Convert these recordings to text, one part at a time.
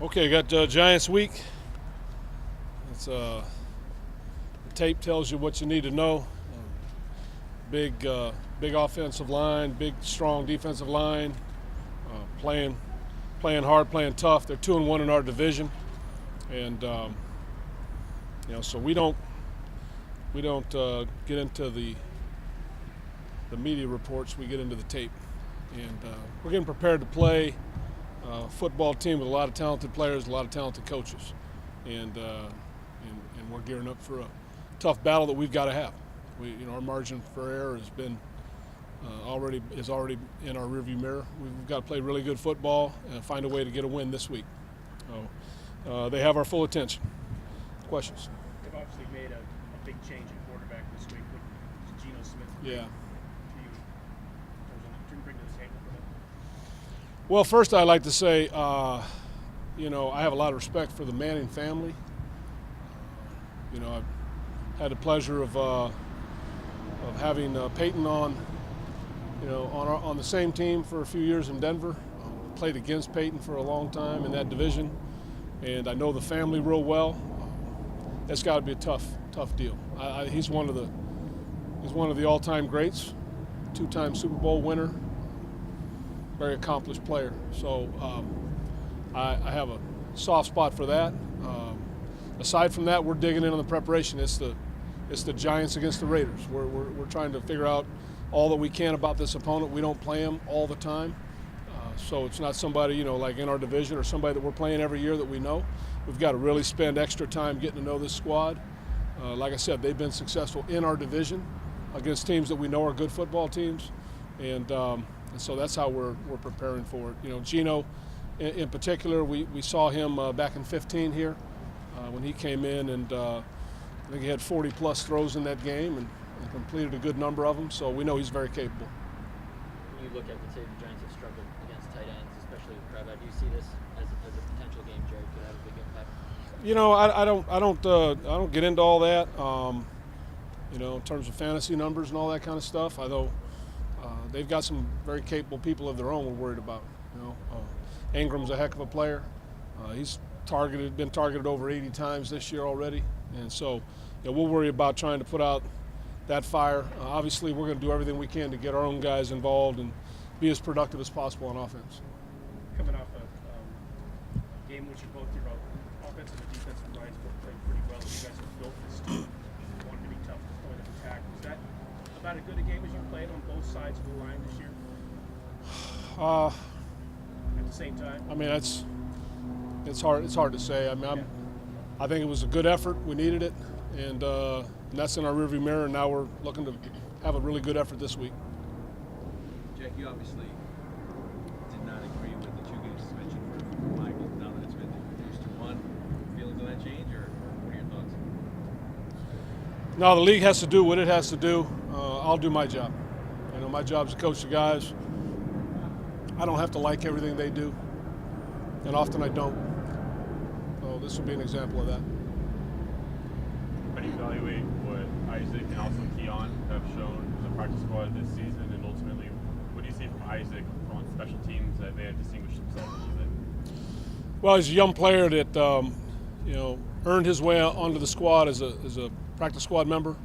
Okay, got Giants week. It's the tape tells you what you need to know. Big offensive line, big strong defensive line, playing hard, playing tough. They're 2-1 in our division, and so we don't get into the media reports. We get into the tape, and we're getting prepared to play. Football team with a lot of talented players, a lot of talented coaches, and we're gearing up for a tough battle that we've got to have. Our margin for error has been already in our rearview mirror. We've got to play really good football and find a way to get a win this week. So they have our full attention. Questions? They've obviously made a big change in quarterback this week with Geno Smith. Yeah. For Well, first I'd like to say, I have a lot of respect for the Manning family. I've had the pleasure of having Peyton on the same team for a few years in Denver. Played against Peyton for a long time in that division, and I know the family real well. That's got to be a tough deal. He's one of the all-time greats, two-time Super Bowl winner. Very accomplished player. So I have a soft spot for that. Aside from that, we're digging in on the preparation. It's the Giants against the Raiders. We're trying to figure out all that we can about this opponent. We don't play them all the time. So it's not somebody, like in our division or somebody that we're playing every year that we know. We've got to really spend extra time getting to know this squad. Like I said, they've been successful in our division against teams that we know are good football teams. And so that's how we're preparing for it. Geno, in particular, we saw him back in 15 here when he came in, and I think he had 40-plus throws in that game and completed a good number of them. So we know he's very capable. When you look at the Giants have struggled against tight ends, especially with Crab, do you see this as a potential game Jerry could have a big impact? I don't get into all that. In terms of fantasy numbers and all that kind of stuff. Although they've got some very capable people of their own we're worried about. Ingram's a heck of a player. He's been targeted over 80 times this year already. And so we'll worry about trying to put out that fire. Obviously, we're going to do everything we can to get our own guys involved and be as productive as possible on offense. Coming off a game in which you both your offensive and defensive lines both played pretty well. You guys have built this team. You want to be tough point of attack. Was that about as good a game as you played on both sides of the line this year? At the same time? I mean, it's hard to say. I mean, I think it was a good effort. We needed it, and that's in our rearview mirror. And now we're looking to have a really good effort this week. Jack, you obviously did not agree with the 2-game suspension for Michael. Now that it's been reduced to 1, feelings on that change, or what are your thoughts? No, the league has to do what it has to do. I'll do my job. My job is to coach the guys. I don't have to like everything they do, and often I don't. So this will be an example of that. How do you evaluate what Isaac and also Keon have shown as a practice squad this season, and ultimately, what do you see from Isaac on special teams that they have distinguished themselves a little bit? Well, he's a young player that earned his way onto the squad as a practice squad member.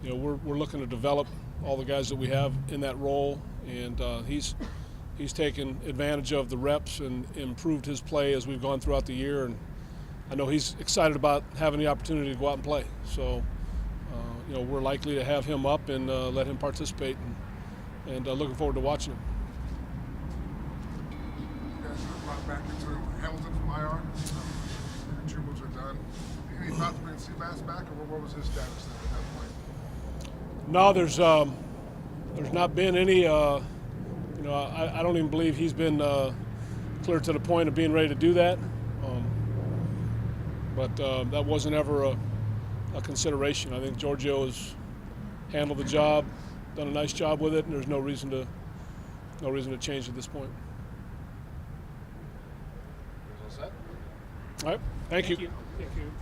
We're looking to develop all the guys that we have in that role, and he's taken advantage of the reps and improved his play as we've gone throughout the year. And I know he's excited about having the opportunity to go out and play. So, we're likely to have him up and let him participate, and looking forward to watching him. You guys are brought back into Hamilton from IR. Your moves are done. Any thoughts to bring Seabass back, or what was his status at that point? No, there's not been any. I don't even believe he's been clear to the point of being ready to do that. But that wasn't ever a consideration. I think Giorgio has handled the job, done a nice job with it, and there's no reason to change at this point. All set? All right. Thank you. Thank you.